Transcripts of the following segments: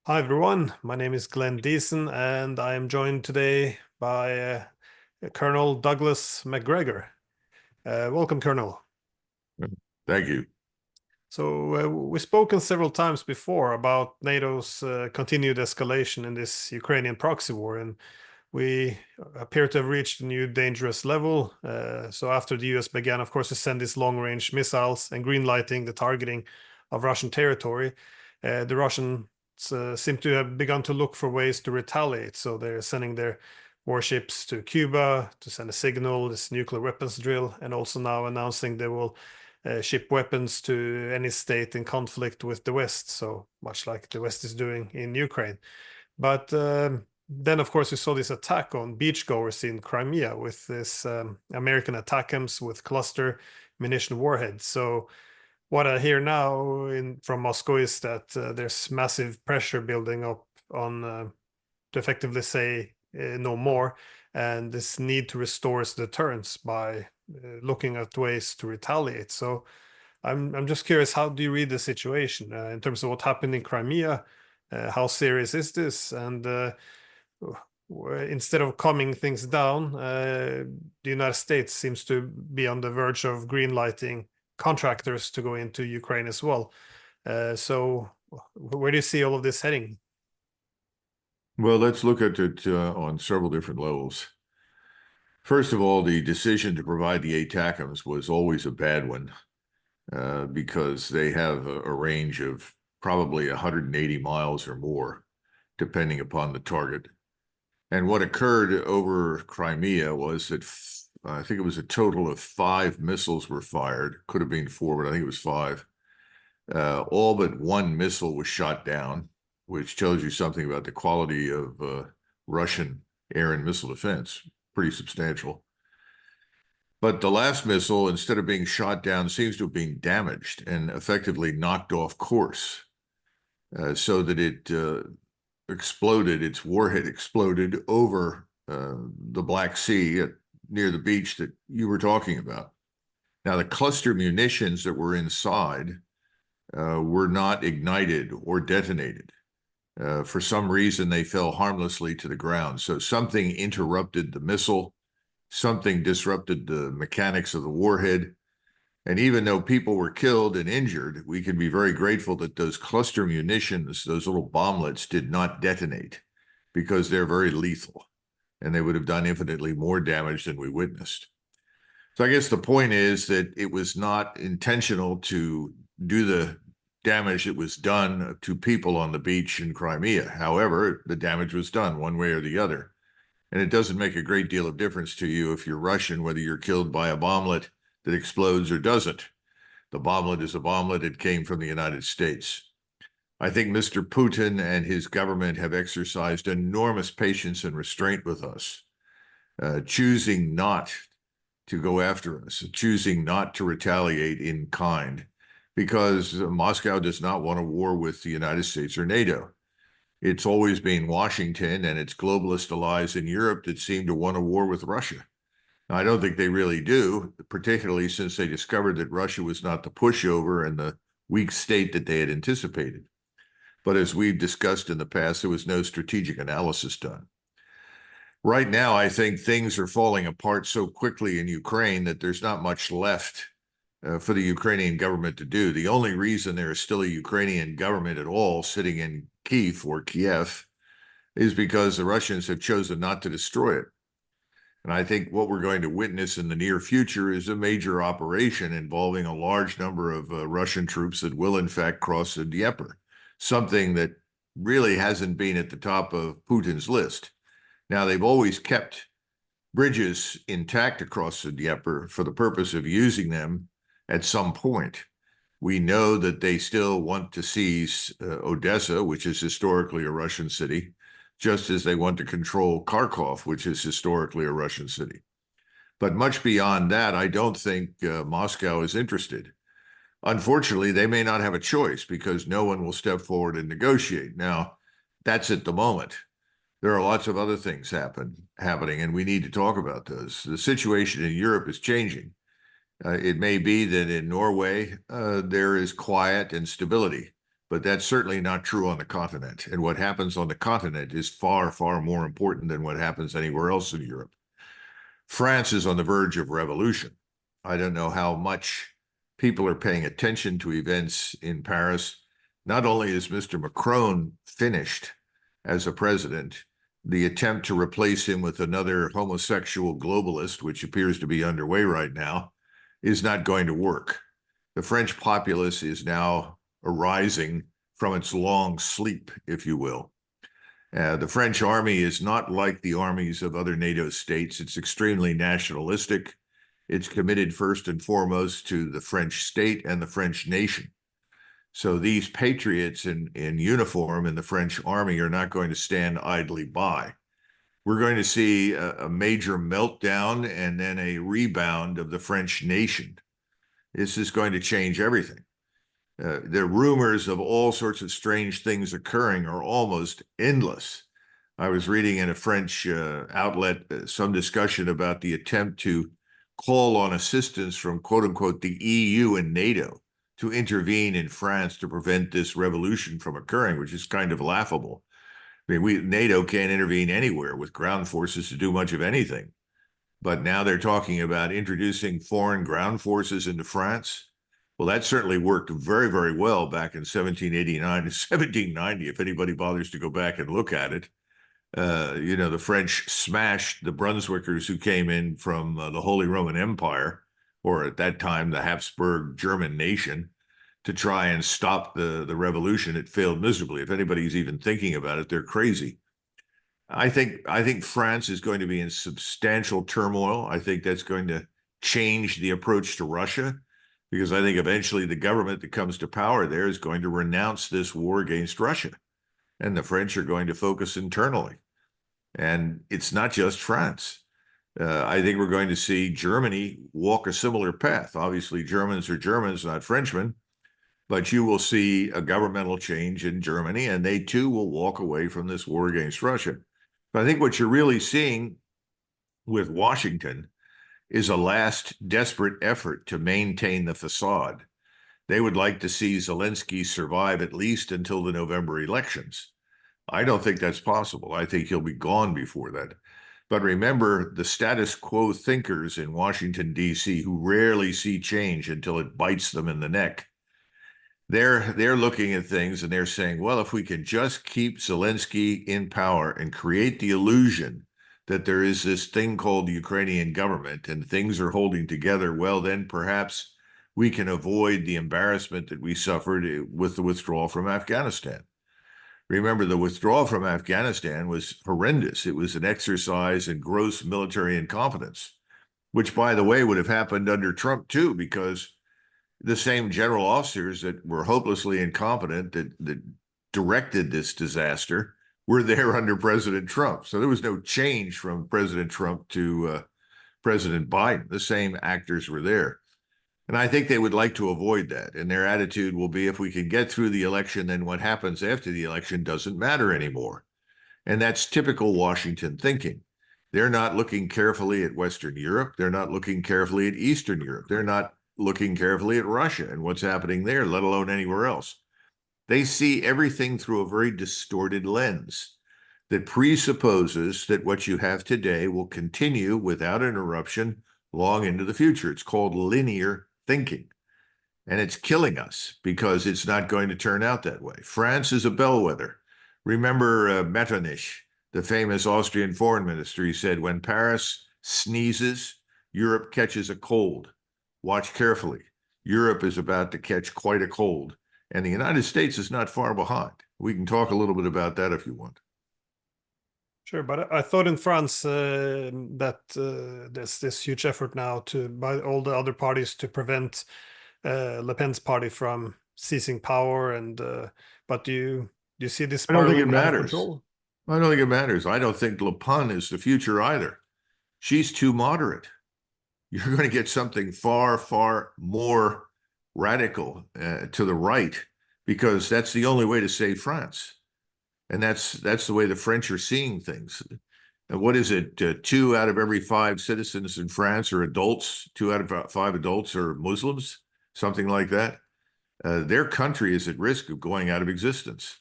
Hi everyone, my name is Glenn Diesen and I am joined today by Colonel Douglas Macgregor. Welcome, Colonel. Thank you. So we've spoken several times before about NATO's continued escalation in this Ukrainian proxy war, and we appear to have reached a new dangerous level. So after the US began, of course, to send these long-range missiles and green-lighting the targeting of Russian territory, the Russians seem to have begun to look for ways to retaliate. So they're sending their warships to Cuba to send a signal, this nuclear weapons drill, and also now announcing they will ship weapons to any state in conflict with the West, so much like the West is doing in Ukraine. But then, of course, we saw this attack on beachgoers in Crimea with this American ATACMS with cluster munition warheads. So what I hear now from Moscow is that there's massive pressure building up on to effectively say no more, and this need to restore its deterrence by looking at ways to retaliate. So I'm just curious, how do you read the situation in terms of what happened in Crimea? How serious is this? And instead of calming things down, the United States seems to be on the verge of green lighting contractors to go into Ukraine as well. So where do you see all of this heading? Well, let's look at it on several different levels. First of all, the decision to provide the ATACMS was always a bad one because they have a range of probably 180 miles or more, depending upon the target. And what occurred over Crimea was that I think it was a total of 5 missiles were fired. Could have been 4, but I think it was 5. All but one missile was shot down, which tells you something about the quality of Russian air and missile defense. Pretty substantial. But the last missile, instead of being shot down, seems to have been damaged and effectively knocked off course, so that it exploded, its warhead exploded over the Black Sea near the beach that you were talking about. Now, the cluster munitions that were inside were not ignited or detonated. For some reason, they fell harmlessly to the ground. So something interrupted the missile, something disrupted the mechanics of the warhead. And even though people were killed and injured, we can be very grateful that those cluster munitions, those little bomblets, did not detonate because they're very lethal and they would have done infinitely more damage than we witnessed. So I guess the point is that it was not intentional to do the damage that was done to people on the beach in Crimea. However, the damage was done one way or the other. And it doesn't make a great deal of difference to you if you're Russian, whether you're killed by a bomblet that explodes or doesn't. The bomblet is a bomblet. It came from the United States. I think Mr. Putin and his government have exercised enormous patience and restraint with us, choosing not to go after us, choosing not to retaliate in kind, because Moscow does not want a war with the United States or NATO. It's always been Washington and its globalist allies in Europe that seem to want a war with Russia. Now, I don't think they really do, particularly since they discovered that Russia was not the pushover and the weak state that they had anticipated. But as we've discussed in the past, there was no strategic analysis done. Right now, I think things are falling apart so quickly in Ukraine that there's not much left for the Ukrainian government to do. The only reason there is still a Ukrainian government at all sitting in Kiev is because the Russians have chosen not to destroy it. And I think what we're going to witness in the near future is a major operation involving a large number of Russian troops that will, in fact, cross the Dnieper, something that really hasn't been at the top of Putin's list. Now, they've always kept bridges intact across the Dnieper for the purpose of using them at some point. We know that they still want to seize Odessa, which is historically a Russian city, just as they want to control Kharkov, which is historically a Russian city. But much beyond that, I don't think Moscow is interested. Unfortunately, they may not have a choice because no one will step forward and negotiate. Now, that's at the moment. There are lots of other things happening, and we need to talk about those. The situation in Europe is changing. It may be that in Norway, there is quiet and stability. but that's certainly not true on the continent. And what happens on the continent is far, far more important than what happens anywhere else in Europe. France is on the verge of revolution. I don't know how much people are paying attention to events in Paris. Not only is Mr. Macron finished as a president, the attempt to replace him with another homosexual globalist, which appears to be underway right now, is not going to work. The French populace is now arising from its long sleep, if you will. The French army is not like the armies of other NATO states. It's extremely nationalistic. It's committed first and foremost to the French state and the French nation. So these patriots in uniform in the French army are not going to stand idly by. We're going to see a major meltdown and then a rebound of the French nation. This is going to change everything. The rumors of all sorts of strange things occurring are almost endless. I was reading in a French outlet some discussion about the attempt to call on assistance from, quote unquote, the EU and NATO to intervene in France to prevent this revolution from occurring, which is kind of laughable. I mean, NATO can't intervene anywhere with ground forces to do much of anything. But now they're talking about introducing foreign ground forces into France. Well, that certainly worked very, very well back in 1789 to 1790, if anybody bothers to go back and look at it. The French smashed the Brunswickers who came in from the Holy Roman Empire, or at that time, the Habsburg German nation, to try and stop the revolution. It failed miserably. If anybody's even thinking about it, they're crazy. I think France is going to be in substantial turmoil. I think that's going to change the approach to Russia, because I think eventually the government that comes to power there is going to renounce this war against Russia. And the French are going to focus internally. And it's not just France. I think we're going to see Germany walk a similar path. Obviously, Germans are Germans, not Frenchmen. But you will see a governmental change in Germany, and they too will walk away from this war against Russia. But I think what you're really seeing with Washington is a last desperate effort to maintain the facade. They would like to see Zelensky survive at least until the November elections. I don't think that's possible. I think he'll be gone before that. But remember, the status quo thinkers in Washington, D.C., who rarely see change until it bites them in the neck, they're looking at things and they're saying, well, if we can just keep Zelensky in power and create the illusion that there is this thing called the Ukrainian government and things are holding together, well, then perhaps we can avoid the embarrassment that we suffered with the withdrawal from Afghanistan. Remember, the withdrawal from Afghanistan was horrendous. It was an exercise in gross military incompetence, which, by the way, would have happened under Trump too, because the same general officers that were hopelessly incompetent that directed this disaster were there under President Trump. So there was no change from President Trump to President Biden. The same actors were there. And I think they would like to avoid that. And their attitude will be, if we can get through the election, then what happens after the election doesn't matter anymore. And that's typical Washington thinking. They're not looking carefully at Western Europe. They're not looking carefully at Eastern Europe. They're not looking carefully at Russia and what's happening there, let alone anywhere else. They see everything through a very distorted lens that presupposes that what you have today will continue without interruption long into the future. It's called linear thinking. And it's killing us because it's not going to turn out that way. France is a bellwether. Remember Metternich, the famous Austrian foreign minister, he said, when Paris sneezes, Europe catches a cold. Watch carefully. Europe is about to catch quite a cold, and the United States is not far behind. We can talk a little bit about that if you want. Sure, but I thought in France that there's this huge effort now by all the other parties to prevent Le Pen's party from seizing power, and but do you see this I don't think it spiraling out of matters. control? I don't think it matters. I don't think Le Pen is the future either. She's too moderate. You're going to get something far, far more radical to the right, because that's the only way to save France. And that's the way the French are seeing things. And what is it? 2 out of every 5 citizens in France are adults. 2 out of 5 adults are Muslims, something like that. their country is at risk of going out of existence.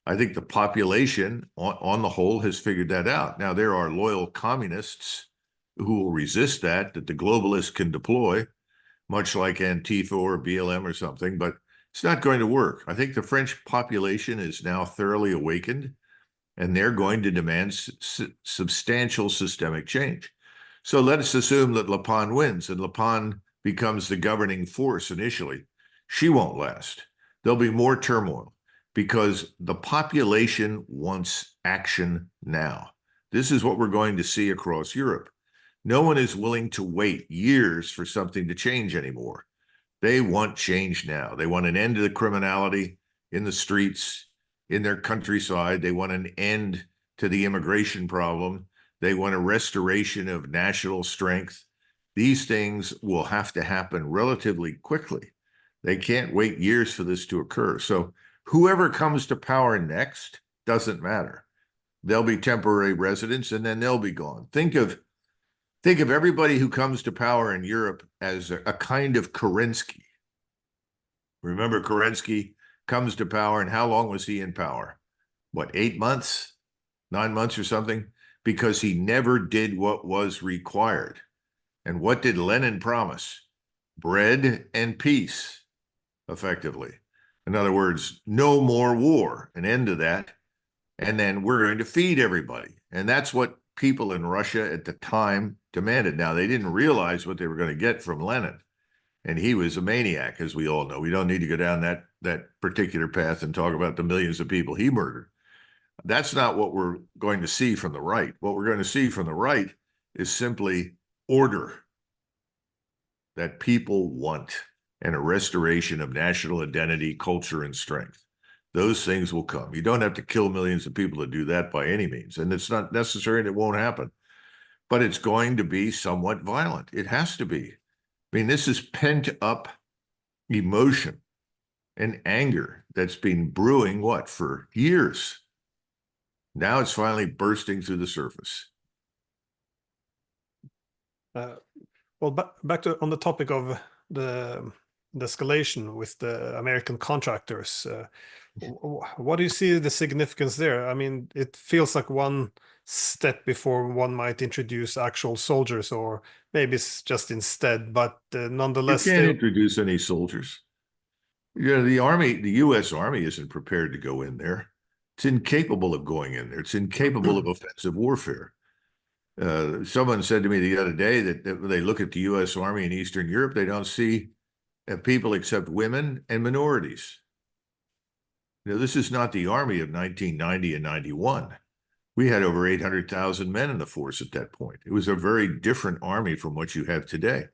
I think the population on the whole has figured that out. Now, there are loyal communists who will resist that the globalists can deploy, much like Antifa or BLM or something, but it's not going to work. I think the French population is now thoroughly awakened, and they're going to demand substantial systemic change. So let us assume that Le Pen wins and Le Pen becomes the governing force initially. She won't last. There'll be more turmoil because the population wants action now. This is what we're going to see across Europe. No one is willing to wait years for something to change anymore. They want change now. They want an end to the criminality in the streets, in their countryside. They want an end to the immigration problem. They want a restoration of national strength. These things will have to happen relatively quickly. They can't wait years for this to occur. So whoever comes to power next doesn't matter. They'll be temporary residents and then they'll be gone. Think of everybody who comes to power in Europe as a kind of Kerensky. Remember, Kerensky comes to power, and how long was he in power? What, 8 months, 9 months or something? Because he never did what was required. And what did Lenin promise? Bread and peace, effectively. In other words, no more war, an end to that. And then we're going to feed everybody. And that's what people in Russia at the time demanded. Now, they didn't realize what they were going to get from Lenin. And he was a maniac, as we all know. We don't need to go down that particular path and talk about the millions of people he murdered. That's not what we're going to see from the right. What we're going to see from the right is simply order that people want and a restoration of national identity, culture, and strength. Those things will come. You don't have to kill millions of people to do that by any means. And it's not necessary and it won't happen. But it's going to be somewhat violent. It has to be. I mean, this is pent up emotion and anger that's been brewing, what, for years. Now it's finally bursting through the surface. Well, back to on the topic of the escalation with the American contractors. What do you see the significance there? I mean, it feels like one step before one might introduce actual soldiers, or maybe it's just instead, but nonetheless, you can't introduce any soldiers. You know, the U.S. Army isn't prepared to go in there. It's incapable of going in there. It's incapable of offensive warfare. Someone said to me the other day that when they look at the U.S. Army in Eastern Europe, they don't see people except women and minorities. You know, this is not the Army of 1990 and 91. We had over 800,000 men in the force at that point. It was a very different army from what you have today.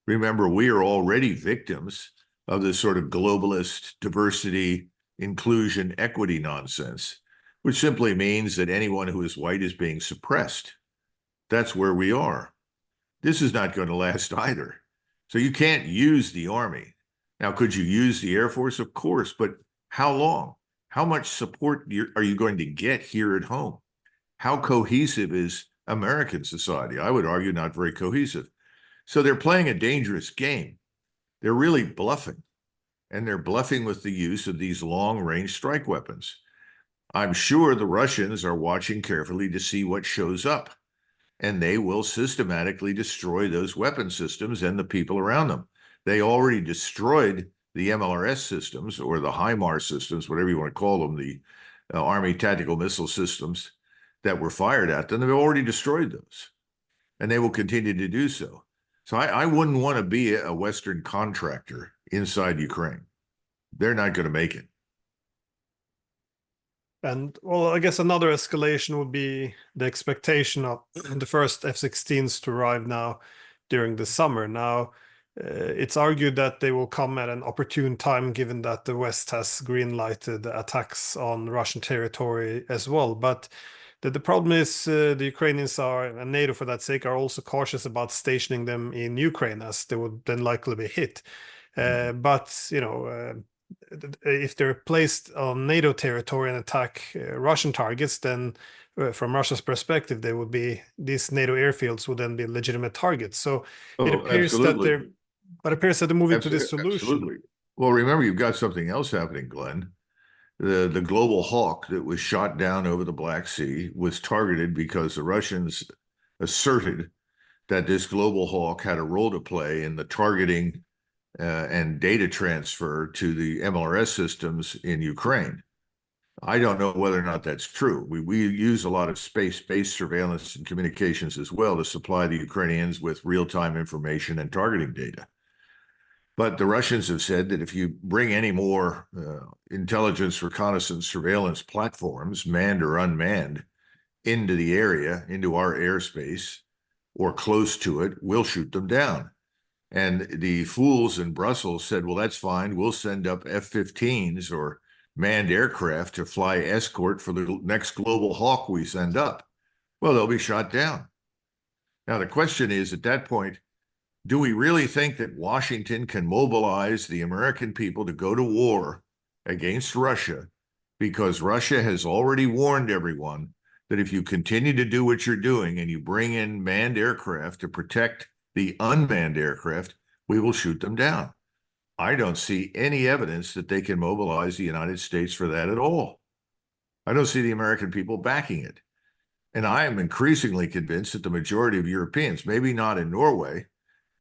Remember, we are already victims of this sort of globalist diversity, inclusion, equity nonsense, which simply means that anyone who is white is being suppressed. That's where we are. This is not going to last either. So you can't use the Army. Now, could you use the Air Force? Of course, but how long? How much support are you going to get here at home? How cohesive is American society? I would argue not very cohesive. So they're playing a dangerous game. They're really bluffing, and they're bluffing with the use of these long-range strike weapons. I'm sure the Russians are watching carefully to see what shows up, and they will systematically destroy those weapon systems and the people around them. They already destroyed the MLRS systems, or the HIMARS systems, whatever you want to call them, the Army tactical missile systems that were fired at them. They've already destroyed those, and they will continue to do so. So I wouldn't want to be a Western contractor inside Ukraine. They're not going to make it. And well, I guess another escalation would be the expectation of the first F-16s to arrive now during the summer. Now, it's argued that they will come at an opportune time, given that the West has green-lighted attacks on Russian territory as well. But the problem is the Ukrainians are, and NATO for that sake, are also cautious about stationing them in Ukraine, as they would then likely be hit. But, you know, if they're placed on NATO territory and attack Russian targets, then from Russia's perspective, they would be, these NATO airfields would then be legitimate targets. So it appears that absolutely. they're, but it appears that they're moving to this solution. Absolutely. Well, remember, you've got something else happening, Glenn. The global hawk that was shot down over the Black Sea was targeted because the Russians asserted that this global hawk had a role to play in the targeting and data transfer to the MLRS systems in Ukraine. I don't know whether or not that's true. We use a lot of space-based surveillance and communications as well to supply the Ukrainians with real-time information and targeting data. But the Russians have said that if you bring any more intelligence, reconnaissance, surveillance platforms, manned or unmanned, into the area, into our airspace, or close to it, we'll shoot them down. And the fools in Brussels said, well, that's fine. We'll send up F-15s or manned aircraft to fly escort for the next global hawk we send up. Well, they'll be shot down. Now, the question is, at that point, do we really think that Washington can mobilize the American people to go to war against Russia because Russia has already warned everyone that if you continue to do what you're doing and you bring in manned aircraft to protect the unmanned aircraft, we will shoot them down? I don't see any evidence that they can mobilize the United States for that at all. I don't see the American people backing it. And I am increasingly convinced that the majority of Europeans, maybe not in Norway,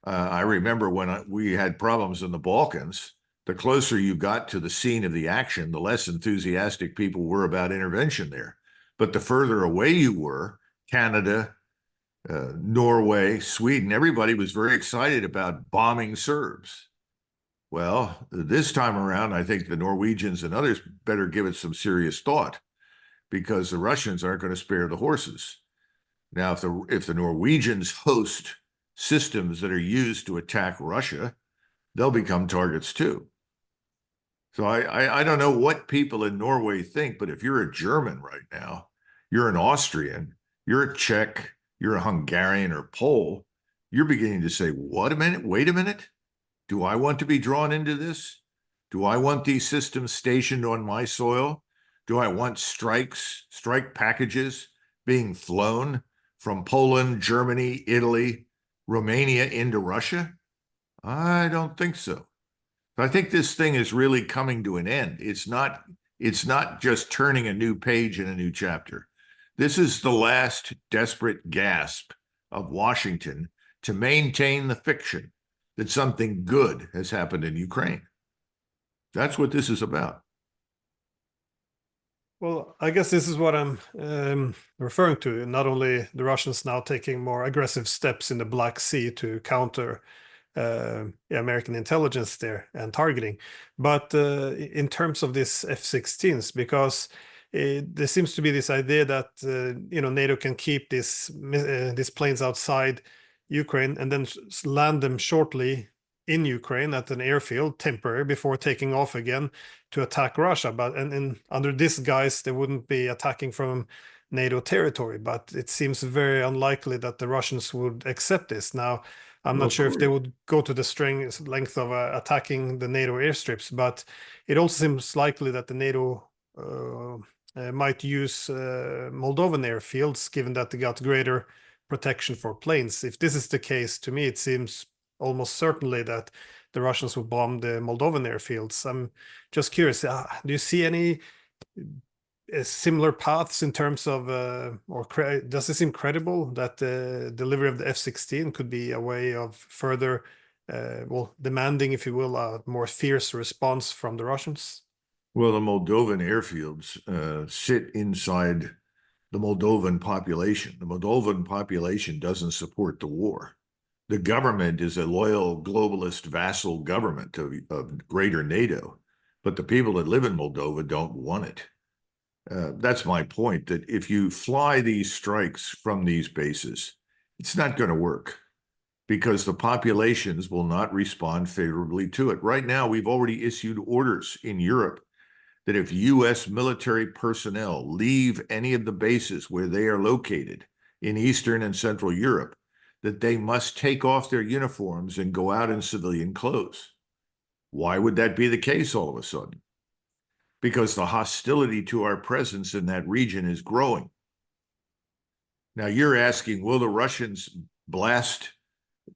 I remember when we had problems in the Balkans, the closer you got to the scene of the action, the less enthusiastic people were about intervention there. But the further away you were, Canada, Norway, Sweden, everybody was very excited about bombing Serbs. Well, this time around, I think the Norwegians and others better give it some serious thought because the Russians aren't going to spare the horses. Now, if the Norwegians host systems that are used to attack Russia, they'll become targets too. So I don't know what people in Norway think, but if you're a German right now, you're an Austrian, you're a Czech, you're a Hungarian or Pole, you're beginning to say, what a minute, wait a minute. Do I want to be drawn into this? Do I want these systems stationed on my soil? Do I want strike packages being flown from Poland, Germany, Italy, Romania into Russia? I don't think so. I think this thing is really coming to an end. It's not just turning a new page in a new chapter. This is the last desperate gasp of Washington to maintain the fiction that something good has happened in Ukraine. That's what this is about. Well, I guess this is what I'm referring to. Not only the Russians now taking more aggressive steps in the Black Sea to counter American intelligence there and targeting, but in terms of this F-16s, because there seems to be this idea that NATO can keep these planes outside Ukraine and then land them shortly in Ukraine at an airfield, temporary, before taking off again to attack Russia. But and under this guise, they wouldn't be attacking from NATO territory. But it seems very unlikely that the Russians would accept this. Now, I'm Well, not of sure if they course. would go to the length of attacking the NATO airstrips, but it also seems likely that the NATO might use Moldovan airfields, given that they got greater protection for planes. If this is the case, to me, it seems almost certainly that the Russians will bomb the Moldovan airfields. I'm just curious, do you see any similar paths in terms of, does it seem credible that the delivery of the F-16 could be a way of further, demanding, if you will, a more fierce response from the Russians? Well, the Moldovan airfields sit inside the Moldovan population. The Moldovan population doesn't support the war. The government is a loyal globalist vassal government of greater NATO, but the people that live in Moldova don't want it. That's my point, that if you fly these strikes from these bases, it's not going to work because the populations will not respond favorably to it. Right now, we've already issued orders in Europe that if U.S. military personnel leave any of the bases where they are located in Eastern and Central Europe, that they must take off their uniforms and go out in civilian clothes. Why would that be the case all of a sudden? Because the hostility to our presence in that region is growing. Now you're asking, will the Russians blast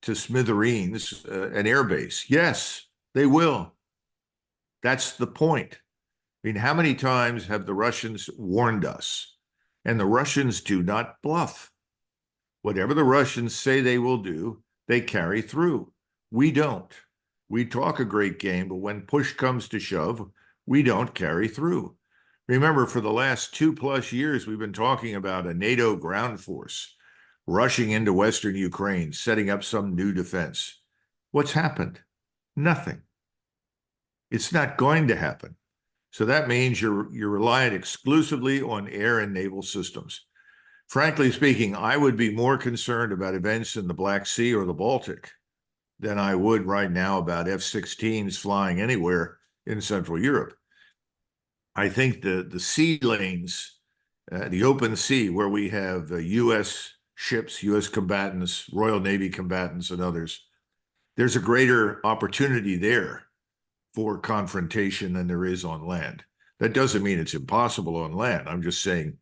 to smithereens an airbase? Yes, they will. That's the point. I mean, how many times have the Russians warned us? And the Russians do not bluff. Whatever the Russians say they will do, they carry through. We don't. We talk a great game, but when push comes to shove, we don't carry through. Remember, for the last 2+ years, we've been talking about a NATO ground force rushing into Western Ukraine, setting up some new defense. What's happened? Nothing. It's not going to happen. So that means you're reliant exclusively on air and naval systems. Frankly speaking, I would be more concerned about events in the Black Sea or the Baltic than I would right now about F-16s flying anywhere in Central Europe. I think the sea lanes, the open sea, where we have U.S. ships, U.S. combatants, Royal Navy combatants, and others, there's a greater opportunity there for confrontation than there is on land. That doesn't mean it's impossible on land. I'm just saying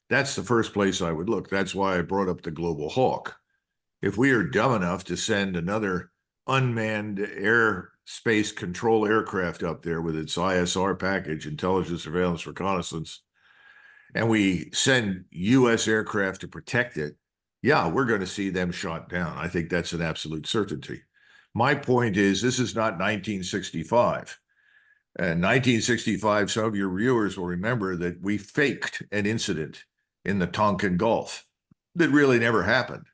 that's the first place I would look. That's why I brought up the Global Hawk. If we are dumb enough to send another unmanned airspace control aircraft up there with its ISR package, intelligence, surveillance, reconnaissance, and we send U.S. aircraft to protect it, yeah, we're going to see them shot down. I think that's an absolute certainty. My point is, this is not 1965. In 1965, some of your viewers will remember that we faked an incident in the Tonkin Gulf that really never happened.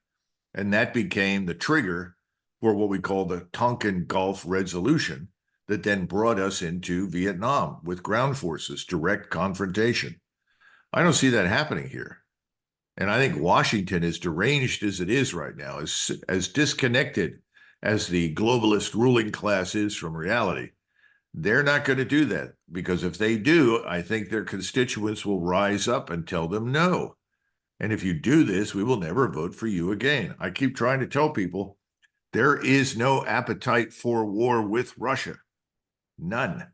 And that became the trigger for what we call the Tonkin Gulf Resolution that then brought us into Vietnam with ground forces, direct confrontation. I don't see that happening here. And I think Washington, as deranged as it is right now, as disconnected as the globalist ruling class is from reality, they're not going to do that, because if they do, I think their constituents will rise up and tell them no. And if you do this, we will never vote for you again. I keep trying to tell people there is no appetite for war with Russia. None.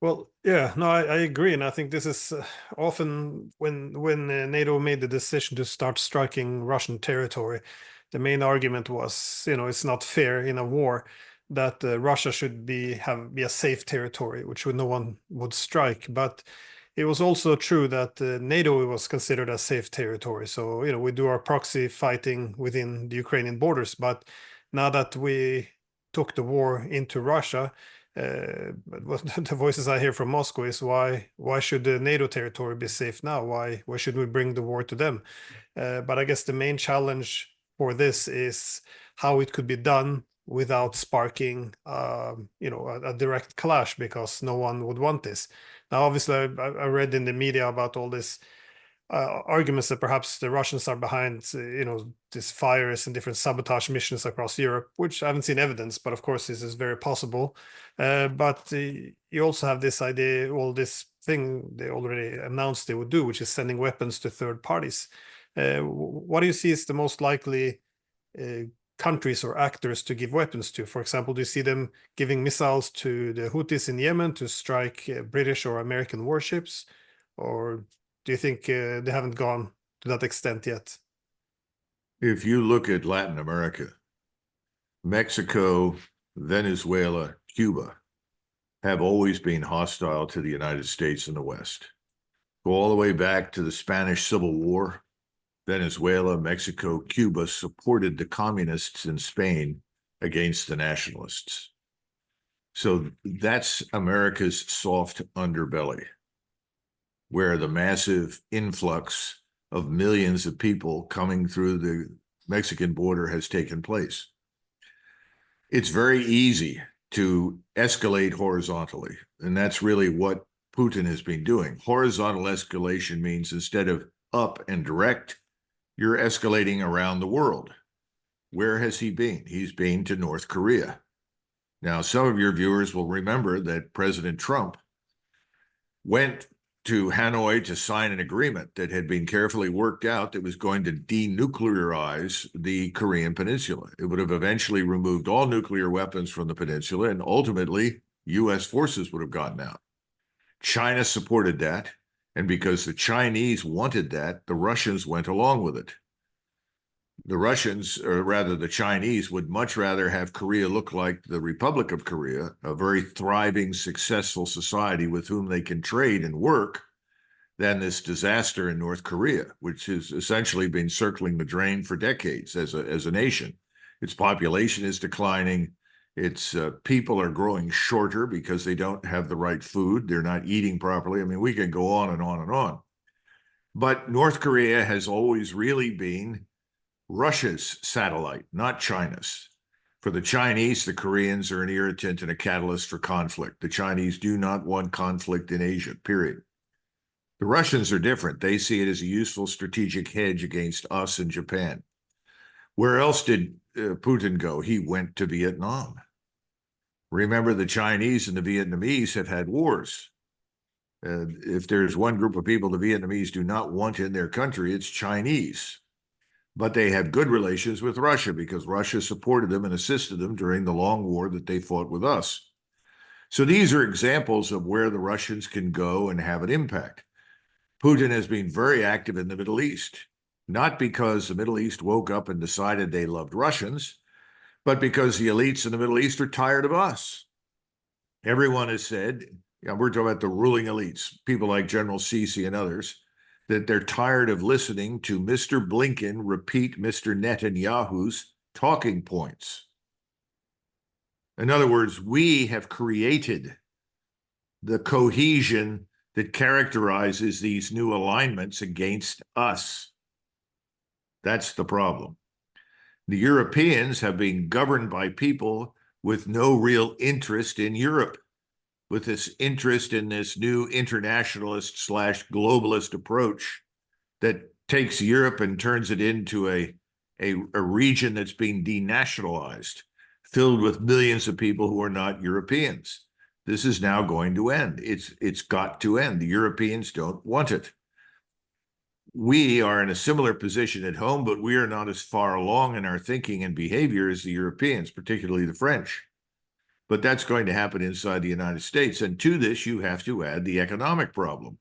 Well, yeah, no, I agree, and I think this is often when NATO made the decision to start striking Russian territory, the main argument was, it's not fair in a war that Russia should be a safe territory, which no one would strike. But it was also true that NATO was considered a safe territory. So, we do our proxy fighting within the Ukrainian borders, but now that we took the war into Russia, the voices I hear from Moscow is why should the NATO territory be safe now? Why should we bring the war to them? But I guess the main challenge for this is how it could be done without sparking a direct clash, because no one would want this. Now, obviously, I read in the media about all this arguments that perhaps the Russians are behind, these fires and different sabotage missions across Europe, which I haven't seen evidence, but of course this is very possible. But you also have this idea, well, this thing they already announced they would do, which is sending weapons to third parties. What do you see is the most likely countries or actors to give weapons to? For example, do you see them giving missiles to the Houthis in Yemen to strike British or American warships? Or do you think they haven't gone to that extent yet? If you look at Latin America, Mexico, Venezuela, Cuba have always been hostile to the United States and the West. Go all the way back to the Spanish Civil War. Venezuela, Mexico, Cuba supported the communists in Spain against the nationalists. So that's America's soft underbelly, where the massive influx of millions of people coming through the Mexican border has taken place. It's very easy to escalate horizontally, and that's really what Putin has been doing. Horizontal escalation means instead of up and direct, you're escalating around the world. Where has he been? He's been to North Korea. Now, some of your viewers will remember that President Trump went to Hanoi to sign an agreement that had been carefully worked out that was going to denuclearize the Korean Peninsula. It would have eventually removed all nuclear weapons from the peninsula, and ultimately, U.S. forces would have gotten out. China supported that, and because the Chinese wanted that, the Russians went along with it. The Russians, or rather the Chinese, would much rather have Korea look like the Republic of Korea, a very thriving, successful society with whom they can trade and work, than this disaster in North Korea, which has essentially been circling the drain for decades as a nation. Its population is declining. Its people are growing shorter because they don't have the right food. They're not eating properly. I mean, we can go on and on and on. But North Korea has always really been Russia's satellite, not China's. For the Chinese, the Koreans are an irritant and a catalyst for conflict. The Chinese do not want conflict in Asia, period. The Russians are different. They see it as a useful strategic hedge against us and Japan. Where else did Putin go? He went to Vietnam. Remember, the Chinese and the Vietnamese have had wars. If there's one group of people the Vietnamese do not want in their country, it's Chinese. But they have good relations with Russia because Russia supported them and assisted them during the long war that they fought with us. So these are examples of where the Russians can go and have an impact. Putin has been very active in the Middle East, not because the Middle East woke up and decided they loved Russians, but because the elites in the Middle East are tired of us. Everyone has said, we're talking about the ruling elites, people like General Sisi and others, that they're tired of listening to Mr. Blinken repeat Mr. Netanyahu's talking points. In other words, we have created the cohesion that characterizes these new alignments against us. That's the problem. The Europeans have been governed by people with no real interest in Europe, with this interest in this new internationalist / globalist approach that takes Europe and turns it into a region that's being denationalized, filled with millions of people who are not Europeans. This is now going to end. It's got to end. The Europeans don't want it. We are in a similar position at home, but we are not as far along in our thinking and behavior as the Europeans, particularly the French. But that's going to happen inside the United States. And to this, you have to add the economic problem.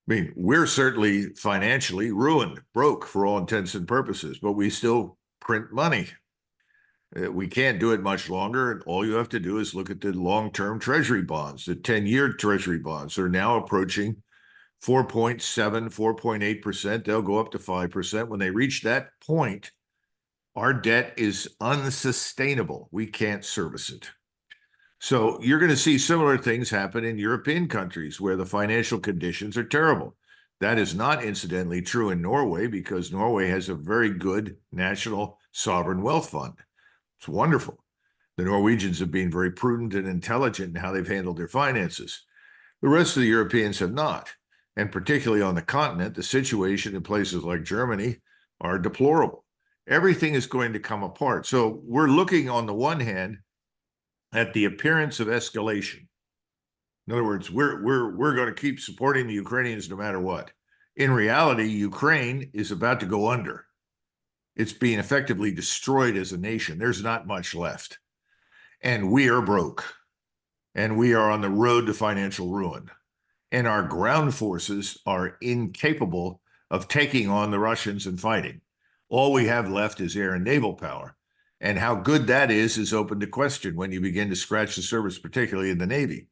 I mean, we're certainly financially ruined, broke for all intents and purposes, but we still print money. We can't do it much longer. And all you have to do is look at the long-term treasury bonds. The 10-year treasury bonds are now approaching 4.7, 4.8%. They'll go up to 5%. When they reach that point, our debt is unsustainable. We can't service it. So you're going to see similar things happen in European countries where the financial conditions are terrible. That is not incidentally true in Norway because Norway has a very good national sovereign wealth fund. It's wonderful. The Norwegians have been very prudent and intelligent in how they've handled their finances. The rest of the Europeans have not. And particularly on the continent, the situation in places like Germany are deplorable. Everything is going to come apart. So we're looking on the one hand at the appearance of escalation. In other words, we're going to keep supporting the Ukrainians no matter what. In reality, Ukraine is about to go under. It's being effectively destroyed as a nation. There's not much left. And we are broke. And we are on the road to financial ruin. And our ground forces are incapable of taking on the Russians and fighting. All we have left is air and naval power. And how good that is open to question when you begin to scratch the surface, particularly in the Navy.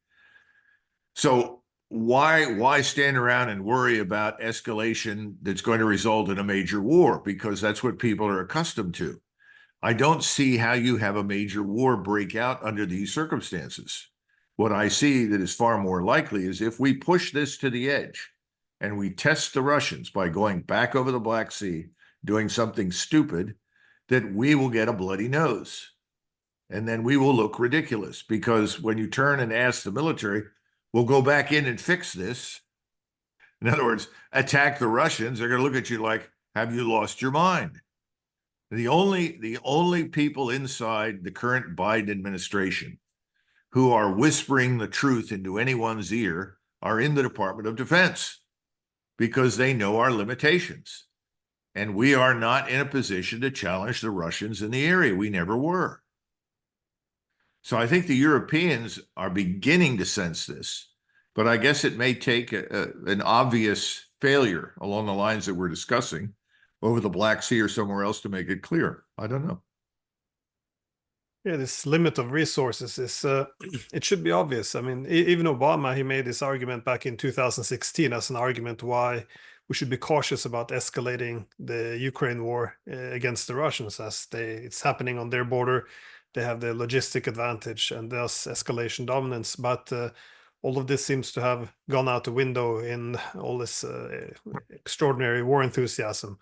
So why stand around and worry about escalation that's going to result in a major war? Because that's what people are accustomed to. I don't see how you have a major war break out under these circumstances. What I see that is far more likely is if we push this to the edge and we test the Russians by going back over the Black Sea, doing something stupid, that we will get a bloody nose. And then we will look ridiculous because when you turn and ask the military, we'll go back in and fix this. In other words, attack the Russians, they're going to look at you like, have you lost your mind? The only people inside the current Biden administration who are whispering the truth into anyone's ear are in the Department of Defense because they know our limitations. And we are not in a position to challenge the Russians in the area. We never were. So I think the Europeans are beginning to sense this, but I guess it may take an obvious failure along the lines that we're discussing, over the Black Sea or somewhere else to make it clear. I don't know. Yeah, this limit of resources is, it should be obvious. I mean, even Obama, he made this argument back in 2016 as an argument why we should be cautious about escalating the Ukraine war against the Russians, as it's happening on their border. They have the logistic advantage and thus escalation dominance. But all of this seems to have gone out the window in all this extraordinary war enthusiasm.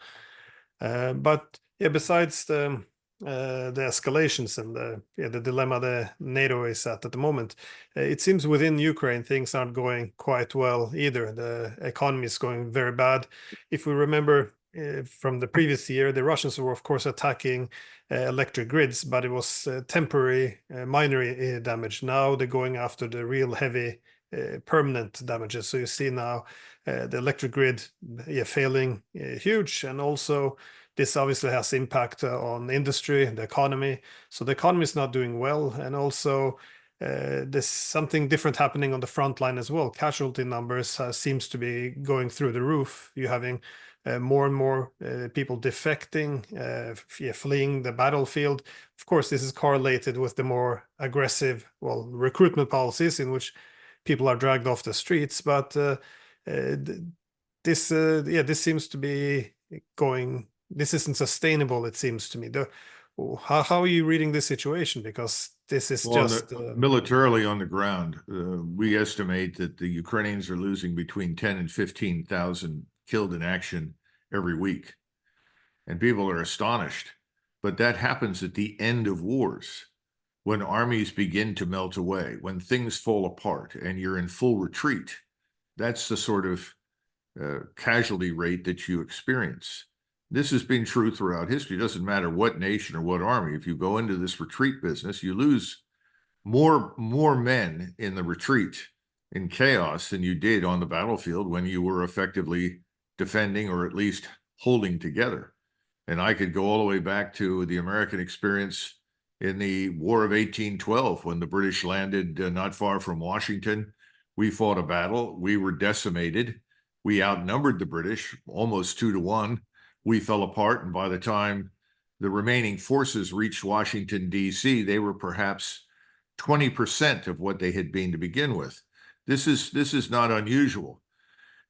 But yeah, besides the escalations and the dilemma the NATO is at the moment, it seems within Ukraine things aren't going quite well either. The economy is going very bad. If we remember from the previous year, the Russians were of course attacking electric grids, but it was temporary, minor damage. Now they're going after the real heavy, permanent damages. So you see now the electric grid failing huge, and also this obviously has impact on industry, the economy. So the economy is not doing well, and also there's something different happening on the front line as well. Casualty numbers seems to be going through the roof. You're having more and more people defecting, fleeing the battlefield. Of course, this is correlated with the more aggressive, well, recruitment policies in which people are dragged off the streets. But this seems to be going. This isn't sustainable, it seems to me. How are you reading this situation? Because this is just militarily on the ground. We estimate that the Ukrainians are losing between 10 and 15,000 killed in action every week, and people are astonished. But that happens at the end of wars, when armies begin to melt away, when things fall apart, and you're in full retreat. That's the sort of casualty rate that you experience. This has been true throughout history. It doesn't matter what nation or what army. If you go into this retreat business, you lose more men in the retreat, in chaos, than you did on the battlefield when you were effectively defending or at least holding together. And I could go all the way back to the American experience in the War of 1812, when the British landed not far from Washington. We fought a battle. We were decimated. We outnumbered the British almost 2-1. We fell apart, and by the time the remaining forces reached Washington, D.C., they were perhaps 20% of what they had been to begin with. This is not unusual.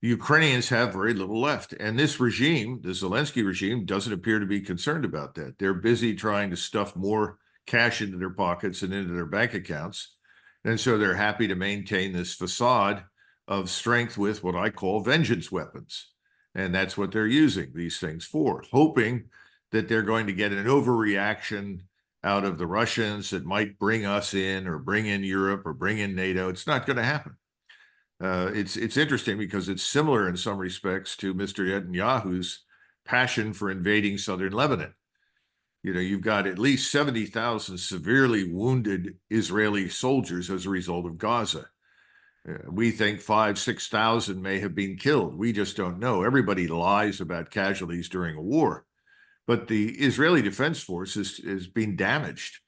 The Ukrainians have very little left, and this regime, the Zelensky regime, doesn't appear to be concerned about that. They're busy trying to stuff more cash into their pockets and into their bank accounts, and so they're happy to maintain this facade of strength with what I call vengeance weapons. And that's what they're using these things for, hoping that they're going to get an overreaction out of the Russians that might bring us in, or bring in Europe, or bring in NATO. It's not going to happen. It's interesting because it's similar in some respects to Mr. Netanyahu's passion for invading southern Lebanon. You know, you've got at least 70,000 severely wounded Israeli soldiers as a result of Gaza. We think 5,000-6,000 may have been killed. We just don't know. Everybody lies about casualties during a war. But the Israeli Defense Force is being damaged.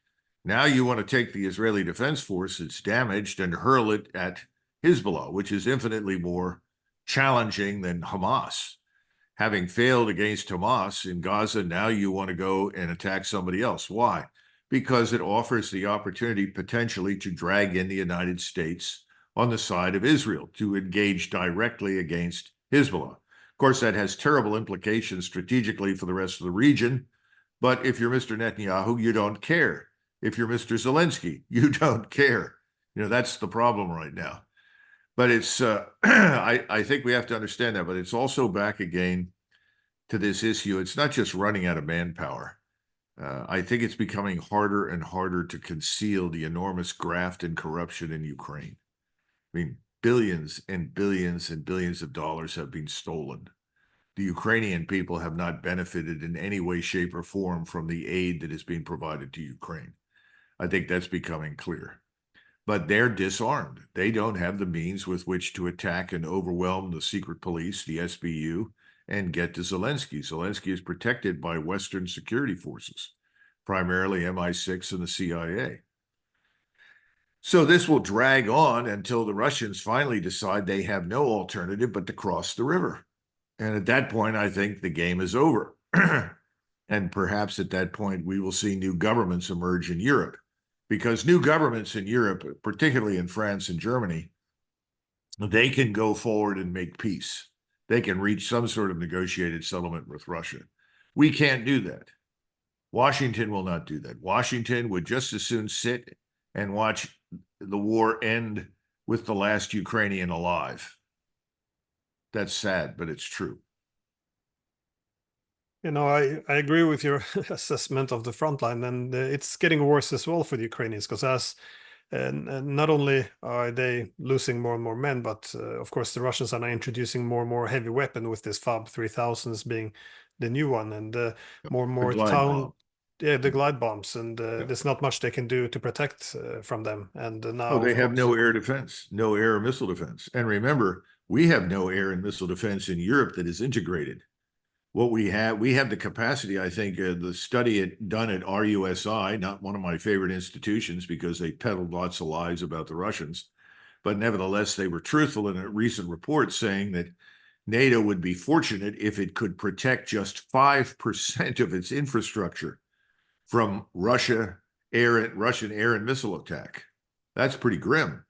Now you want to take the Israeli Defense Force that's damaged and hurl it at Hezbollah, which is infinitely more challenging than Hamas. Having failed against Hamas in Gaza, now you want to go and attack somebody else. Why? Because it offers the opportunity potentially to drag in the United States on the side of Israel, to engage directly against Hezbollah. Of course, that has terrible implications strategically for the rest of the region. But if you're Mr. Netanyahu, you don't care. If you're Mr. Zelensky, you don't care. You know, that's the problem right now. But it's, I think we have to understand that, but it's also back again to this issue. It's not just running out of manpower. I think it's becoming harder and harder to conceal the enormous graft and corruption in Ukraine. I mean, billions and billions and billions of dollars have been stolen. The Ukrainian people have not benefited in any way, shape, or form from the aid that is being provided to Ukraine. I think that's becoming clear. But they're disarmed. They don't have the means with which to attack and overwhelm the secret police, the SBU, and get to Zelensky. Zelensky is protected by Western security forces, primarily MI6 and the CIA. So this will drag on until the Russians finally decide they have no alternative but to cross the river. And at that point, I think the game is over. And perhaps at that point, we will see new governments emerge in Europe, because new governments in Europe, particularly in France and Germany, they can go forward and make peace. They can reach some sort of negotiated settlement with Russia. We can't do that. Washington will not do that. Washington would just as soon sit and watch the war end with the last Ukrainian alive. That's sad, but it's true. You know, I agree with your assessment of the front line, and it's getting worse as well for the Ukrainians, because as and not only are they losing more and more men, but of course the Russians are now introducing more and more heavy weapon, with this FAB 3000s being the new one, and more and The more glide bomb. yeah, the glide bombs, and there's not much they can do to protect from them. And now, Oh, they of have course, no air defense, no air missile defense. And remember, we have no air and missile defense in Europe that is integrated. What we have the capacity, I think, the study done at RUSI, not one of my favorite institutions because they peddled lots of lies about the Russians, but nevertheless, they were truthful in a recent report saying that NATO would be fortunate if it could protect just 5% of its infrastructure from Russian air and missile attack. That's pretty grim.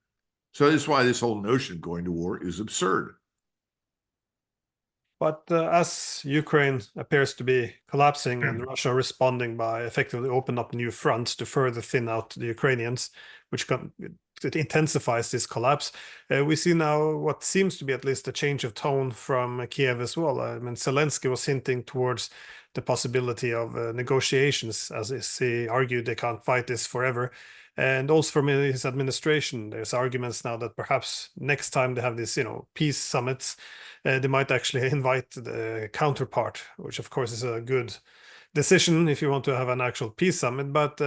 So that's why this whole notion of going to war is absurd. but as Ukraine appears to be collapsing and Russia responding by effectively opening up new fronts to further thin out the Ukrainians, which it intensifies this collapse, we see now what seems to be at least a change of tone from Kiev as well. I mean, Zelensky was hinting towards the possibility of negotiations, as he argued they can't fight this forever. And also from his administration, there's arguments now that perhaps next time they have this, peace summits, they might actually invite the counterpart, which of course is a good decision if you want to have an actual peace summit. But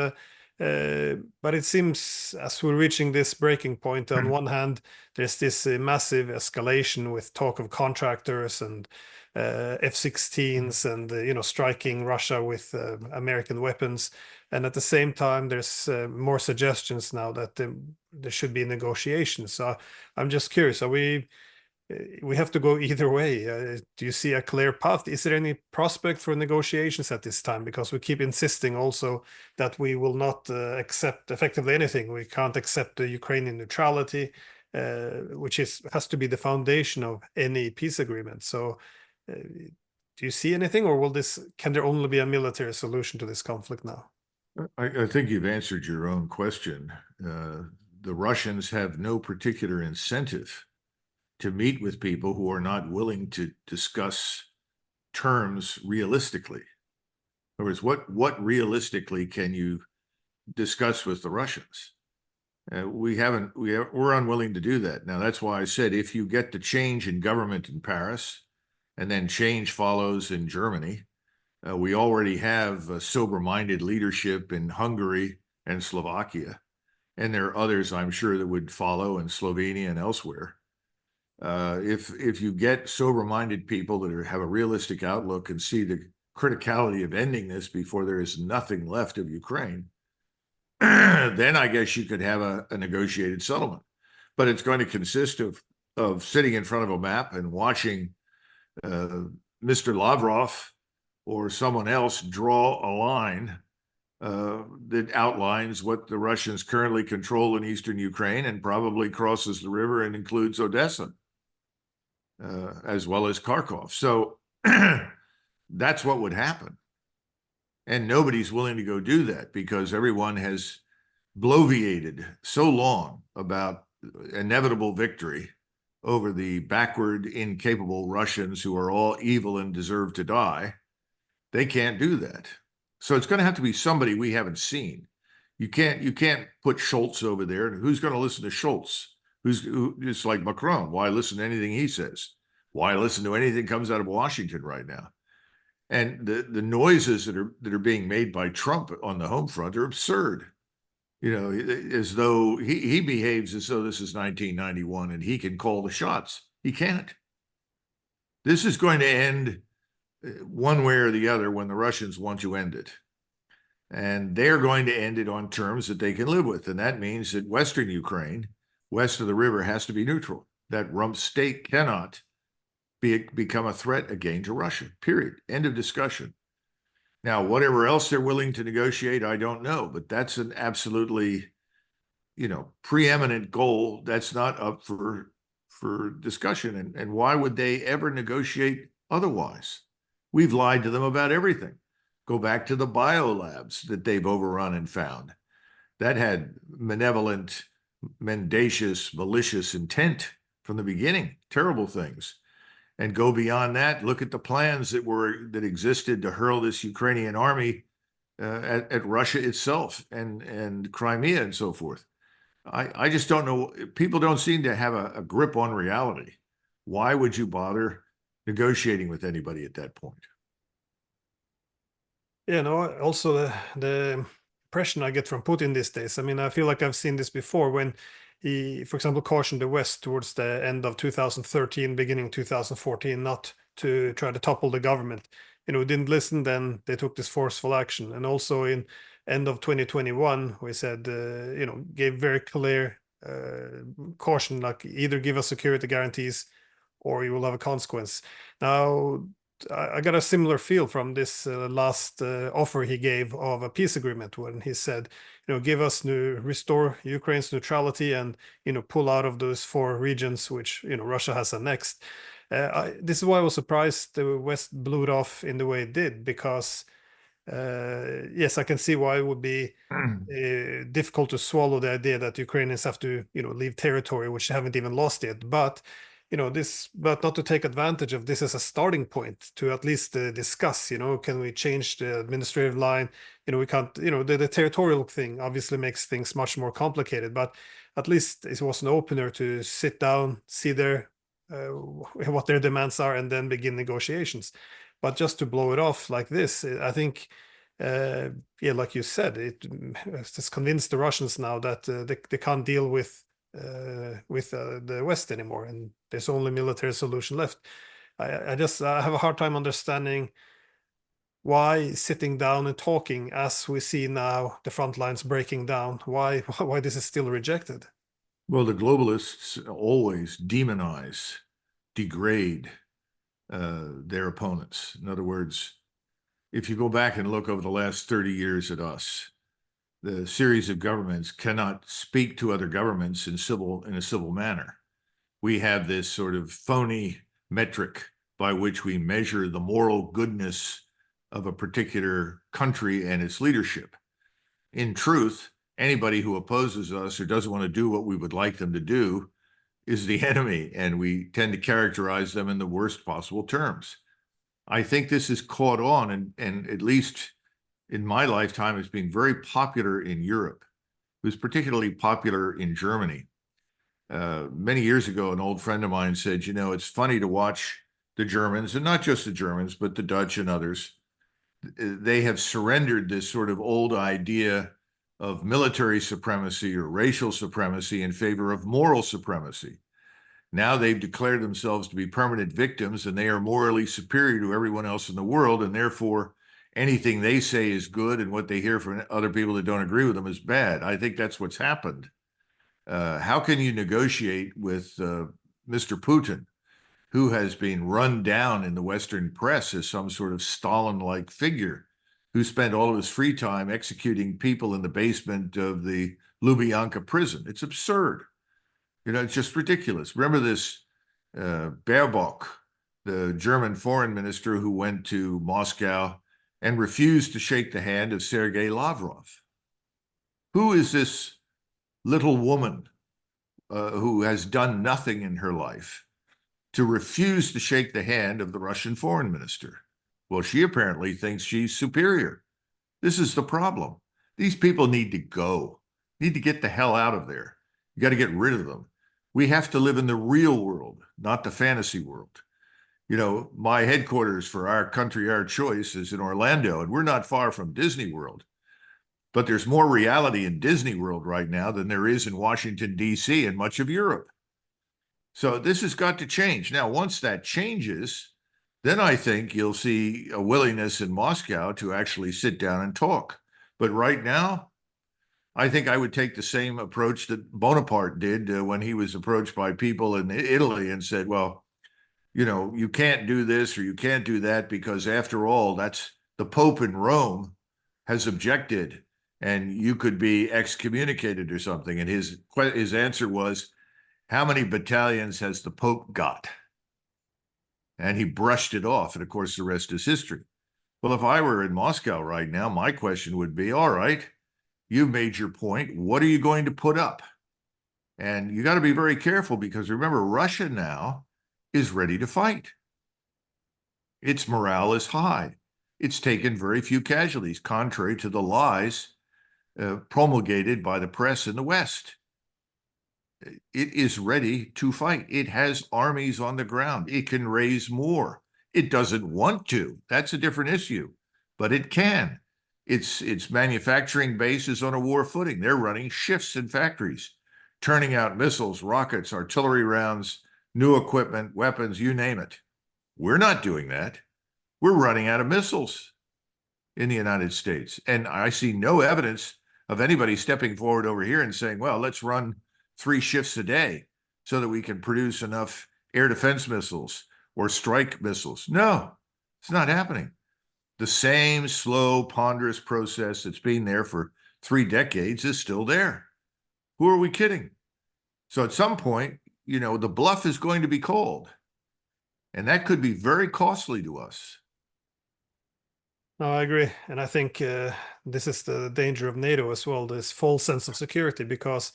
it seems as we're reaching this breaking point, on one hand, there's this massive escalation with talk of contractors and F-16s and striking Russia with American weapons, and at the same time, there's more suggestions now that there should be negotiations. So I'm just curious: we have to go either way. Do you see a clear path? Is there any prospect for negotiations at this time? Because we keep insisting also that we will not accept effectively anything. We can't accept the Ukrainian neutrality, which has to be the foundation of any peace agreement. So, do you see anything, or can there only be a military solution to this conflict now? I think you've answered your own question. The Russians have no particular incentive to meet with people who are not willing to discuss terms realistically. In other words, what realistically can you discuss with the Russians? We're unwilling to do that. Now, that's why I said if you get the change in government in Paris and then change follows in Germany, we already have sober-minded leadership in Hungary and Slovakia, and there are others I'm sure that would follow in Slovenia and elsewhere. If you get sober-minded people that have a realistic outlook and see the criticality of ending this before there is nothing left of Ukraine, then I guess you could have a negotiated settlement. But it's going to consist of sitting in front of a map and watching Mr. Lavrov or someone else draw a line that outlines what the Russians currently control in eastern Ukraine and probably crosses the river and includes Odessa, as well as Kharkov. So that's what would happen. And nobody's willing to go do that because everyone has bloviated so long about inevitable victory over the backward, incapable Russians who are all evil and deserve to die. They can't do that. So it's going to have to be somebody we haven't seen. You can't put Schultz over there. Who's going to listen to Schultz? It's like Macron. Why listen to anything he says? Why listen to anything that comes out of Washington right now? And the noises that are being made by Trump on the home front are absurd. As though he behaves as though this is 1991 and he can call the shots. He can't. This is going to end one way or the other when the Russians want to end it. And they're going to end it on terms that they can live with. And that means that Western Ukraine, west of the river, has to be neutral. That rump state cannot become a threat again to Russia, period. End of discussion. Now, whatever else they're willing to negotiate, I don't know, but that's an absolutely, preeminent goal that's not up for discussion. And why would they ever negotiate otherwise? We've lied to them about everything. Go back to the biolabs that they've overrun and found. That had malevolent, mendacious, malicious intent from the beginning, terrible things. And go beyond that, look at the plans that existed to hurl this Ukrainian army at Russia itself and Crimea and so forth. I just don't know. People don't seem to have a grip on reality. Why would you bother negotiating with anybody at that point? Yeah, no, also the impression I get from Putin these days, I mean, I feel like I've seen this before when he, for example, cautioned the West towards the end of 2013, beginning 2014, not to try to topple the government. Didn't listen, then they took this forceful action. And also in end of 2021, we said, gave very clear caution, like either give us security guarantees or you will have a consequence. Now, I got a similar feel from this last offer he gave of a peace agreement when he said, give us restore Ukraine's neutrality and pull out of those 4 regions which Russia has annexed. This is why I was surprised the West blew it off in the way it did, because yes, I can see why it would be difficult to swallow the idea that Ukrainians have to leave territory which they haven't even lost yet, but but not to take advantage of this as a starting point to at least discuss, can we change the administrative line? We can't, the territorial thing obviously makes things much more complicated, but at least it was an opener to sit down, see what their demands are, and then begin negotiations. But just to blow it off like this, I think, yeah, like you said, it's just convinced the Russians now that they can't deal with the West anymore, and there's only military solution left. I have a hard time understanding why sitting down and talking, as we see now the front lines breaking down, why this is still rejected. Well, the globalists always demonize, degrade their opponents. In other words, if you go back and look over the last 30 years at us, the series of governments cannot speak to other governments in a civil manner. We have this sort of phony metric by which we measure the moral goodness of a particular country and its leadership. In truth, anybody who opposes us or doesn't want to do what we would like them to do is the enemy, and we tend to characterize them in the worst possible terms. I think this is caught on, and at least in my lifetime, it's been very popular in Europe. It was particularly popular in Germany. Many years ago, an old friend of mine said, it's funny to watch the Germans, and not just the Germans, but the Dutch and others. They have surrendered this sort of old idea of military supremacy or racial supremacy in favor of moral supremacy. Now they've declared themselves to be permanent victims, and they are morally superior to everyone else in the world, and therefore anything they say is good, and what they hear from other people that don't agree with them is bad. I think that's what's happened. How can you negotiate with Mr. Putin, who has been run down in the Western press as some sort of Stalin-like figure, who spent all of his free time executing people in the basement of the Lubyanka prison? It's absurd. It's just ridiculous. Remember this Baerbock, the German foreign minister who went to Moscow and refused to shake the hand of Sergei Lavrov. Who is this little woman who has done nothing in her life to refuse to shake the hand of the Russian foreign minister? Well, she apparently thinks she's superior. This is the problem. These people need to go, need to get the hell out of there. You got to get rid of them. We have to live in the real world, not the fantasy world. My headquarters for our country, our choice, is in Orlando, and we're not far from Disney World. But there's more reality in Disney World right now than there is in Washington, D.C. and much of Europe. So this has got to change. Now, once that changes, then I think you'll see a willingness in Moscow to actually sit down and talk. But right now, I think I would take the same approach that Bonaparte did when he was approached by people in Italy and said, well, you can't do this or you can't do that because after all, that's the Pope in Rome has objected and you could be excommunicated or something. And his answer was, how many battalions has the Pope got? And he brushed it off. And of course, the rest is history. Well, if I were in Moscow right now, my question would be, all right, you've made your point. What are you going to put up? And you got to be very careful because remember, Russia now is ready to fight. Its morale is high. It's taken very few casualties, contrary to the lies promulgated by the press in the West. It is ready to fight. It has armies on the ground. It can raise more. It doesn't want to. That's a different issue, but it can. Its manufacturing base is on a war footing. They're running shifts in factories, turning out missiles, rockets, artillery rounds, new equipment, weapons, you name it. We're not doing that. We're running out of missiles in the United States. And I see no evidence of anybody stepping forward over here and saying, well, let's run 3 shifts a day so that we can produce enough air defense missiles or strike missiles. No, it's not happening. The same slow, ponderous process that's been there for 3 decades is still there. Who are we kidding? So at some point, the bluff is going to be called. And that could be very costly to us. No, I agree. And I think this is the danger of NATO as well, this false sense of security, because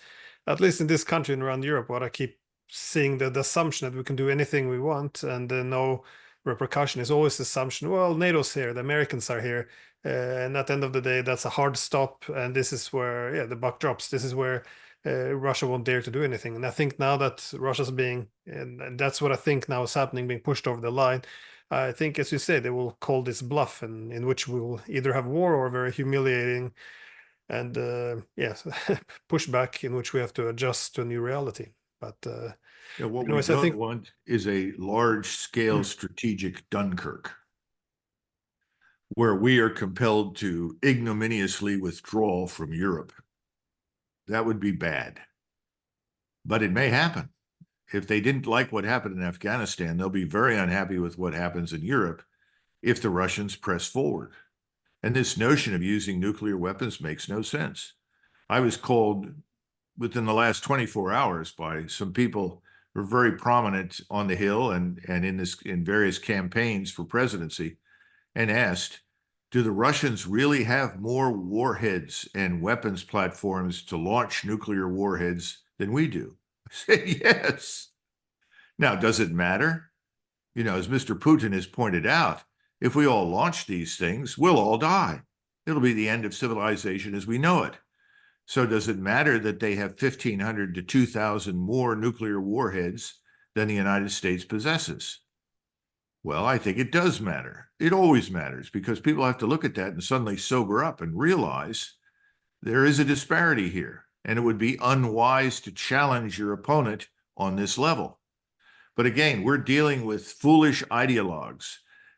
at least in this country and around Europe, what I keep seeing, the assumption that we can do anything we want and no repercussion is always the assumption, well, NATO's here, the Americans are here. And at the end of the day, that's a hard stop. And this is where, yeah, the buck drops. This is where Russia won't dare to do anything. And I think now that Russia's and that's what I think now is happening, being pushed over the line. I think, as you say, they will call this bluff, and in which we will either have war or very humiliating and yes, pushback in which we have to adjust to a new reality. But What anyways, we I don't think want is a large-scale strategic Dunkirk, where we are compelled to ignominiously withdraw from Europe. That would be bad. But it may happen. If they didn't like what happened in Afghanistan, they'll be very unhappy with what happens in Europe if the Russians press forward. And this notion of using nuclear weapons makes no sense. I was called within the last 24 hours by some people who are very prominent on the Hill and in various campaigns for presidency, and asked, do the Russians really have more warheads and weapons platforms to launch nuclear warheads than we do? I said, yes. Now, does it matter? As Mr. Putin has pointed out, if we all launch these things, we'll all die. It'll be the end of civilization as we know it. So does it matter that they have 1,500 to 2,000 more nuclear warheads than the United States possesses? Well, I think it does matter. It always matters because people have to look at that and suddenly sober up and realize there is a disparity here, and it would be unwise to challenge your opponent on this level. But again, we're dealing with foolish ideologues.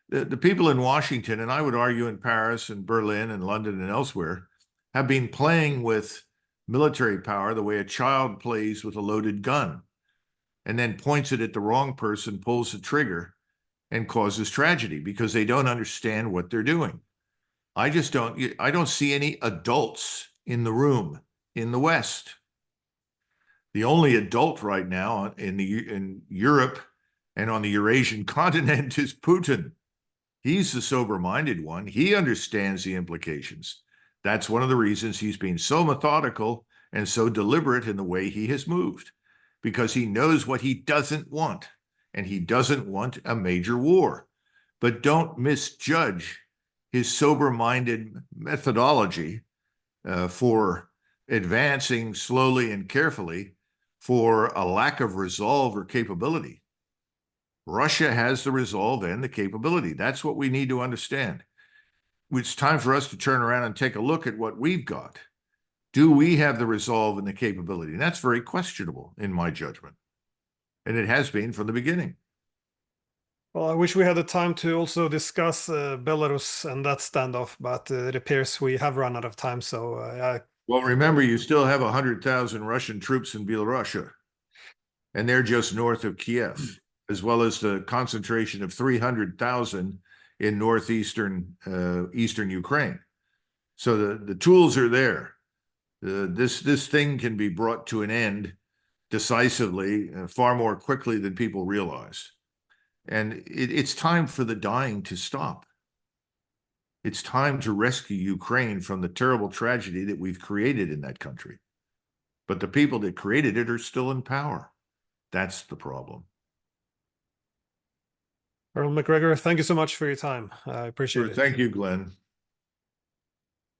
The people in Washington, and I would argue in Paris and Berlin and London and elsewhere, have been playing with military power the way a child plays with a loaded gun, and then points it at the wrong person, pulls the trigger, and causes tragedy because they don't understand what they're doing. I don't see any adults in the room in the West. The only adult right now in Europe and on the Eurasian continent is Putin. He's the sober-minded one. He understands the implications. That's one of the reasons he's been so methodical and so deliberate in the way he has moved, because he knows what he doesn't want, and he doesn't want a major war. But don't misjudge his sober-minded methodology for advancing slowly and carefully for a lack of resolve or capability. Russia has the resolve and the capability. That's what we need to understand. It's time for us to turn around and take a look at what we've got. Do we have the resolve and the capability? And that's very questionable in my judgment. And it has been from the beginning. Well, I wish we had the time to also discuss Belarus and that standoff, but it appears we have run out of time. So well, remember, you still have 100,000 Russian troops in Belarusia, and they're just north of Kiev, as well as the concentration of 300,000 in northeastern eastern Ukraine. So the tools are there. This thing can be brought to an end decisively, far more quickly than people realize. And it's time for the dying to stop. It's time to rescue Ukraine from the terrible tragedy that we've created in that country. But the people that created it are still in power. That's the problem. Colonel Macgregor, thank you so much for your time. I appreciate it. Thank you, Glenn.